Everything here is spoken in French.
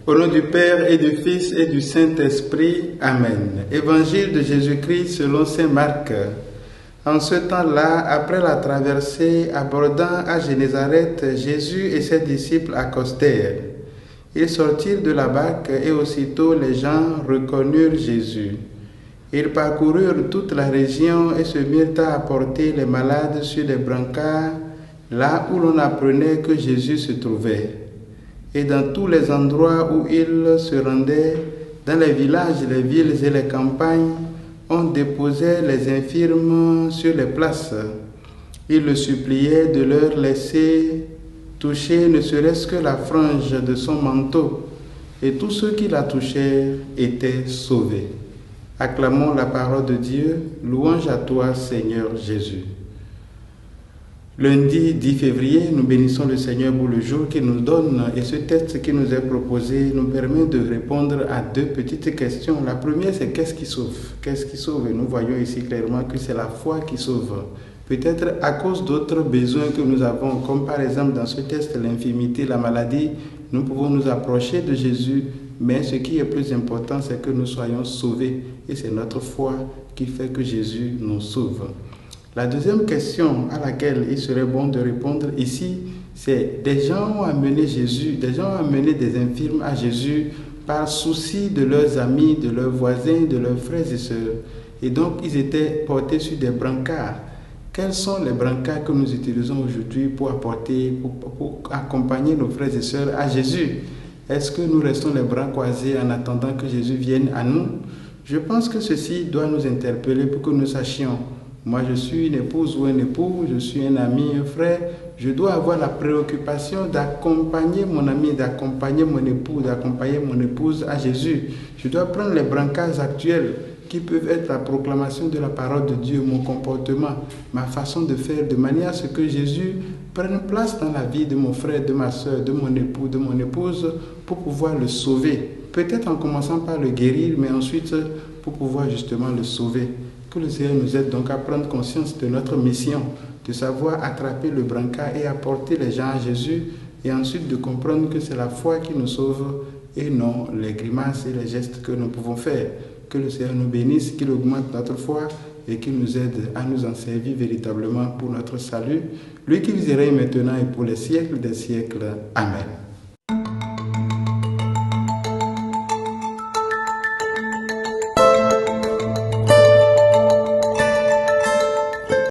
Au nom du Père et du Fils et du Saint-Esprit. Amen. Évangile de Jésus-Christ selon saint Marc. En ce temps-là, après la traversée, abordant à Génézareth, Jésus et ses disciples accostèrent. Ils sortirent de la barque et aussitôt les gens reconnurent Jésus. Ils parcoururent toute la région et se mirent à apporter les malades sur des brancards, là où l'on apprenait que Jésus se trouvait. Et dans tous les endroits où ils se rendaient, dans les villages, les villes et les campagnes, on déposait les infirmes sur les places. Ils le suppliaient de leur laisser toucher ne serait-ce que la frange de son manteau, et tous ceux qui la touchèrent étaient sauvés. Acclamons la parole de Dieu, louange à toi Seigneur Jésus. Lundi 10 février, nous bénissons le Seigneur pour le jour qu'il nous donne et ce texte qui nous est proposé nous permet de répondre à deux petites questions. La première, c'est qu'est-ce qui sauve? Qu'est-ce qui sauve? Et nous voyons ici clairement que c'est la foi qui sauve. Peut-être à cause d'autres besoins que nous avons, comme par exemple dans ce texte, l'infirmité, la maladie, nous pouvons nous approcher de Jésus, mais ce qui est plus important, c'est que nous soyons sauvés et c'est notre foi qui fait que Jésus nous sauve. La deuxième question à laquelle il serait bon de répondre ici, c'est des gens ont amené Jésus, des gens ont amené des infirmes à Jésus par souci de leurs amis, de leurs voisins, de leurs frères et sœurs. Et donc, ils étaient portés sur des brancards. Quels sont les brancards que nous utilisons aujourd'hui pour accompagner nos frères et sœurs à Jésus? Est-ce que nous restons les bras croisés en attendant que Jésus vienne à nous? Je pense que ceci doit nous interpeller pour que nous sachions. Moi, je suis une épouse ou un époux, je suis un ami, un frère. Je dois avoir la préoccupation d'accompagner mon ami, d'accompagner mon époux, d'accompagner mon épouse à Jésus. Je dois prendre les brancards actuels qui peuvent être la proclamation de la parole de Dieu, mon comportement, ma façon de faire, de manière à ce que Jésus prenne place dans la vie de mon frère, de ma soeur, de mon époux, de mon épouse, pour pouvoir le sauver. Peut-être en commençant par le guérir, mais ensuite pour pouvoir justement le sauver. Que le Seigneur nous aide donc à prendre conscience de notre mission, de savoir attraper le brancard et apporter les gens à Jésus, et ensuite de comprendre que c'est la foi qui nous sauve et non les grimaces et les gestes que nous pouvons faire. Que le Seigneur nous bénisse, qu'il augmente notre foi et qu'il nous aide à nous en servir véritablement pour notre salut, lui qui vit et règne maintenant et pour les siècles des siècles. Amen.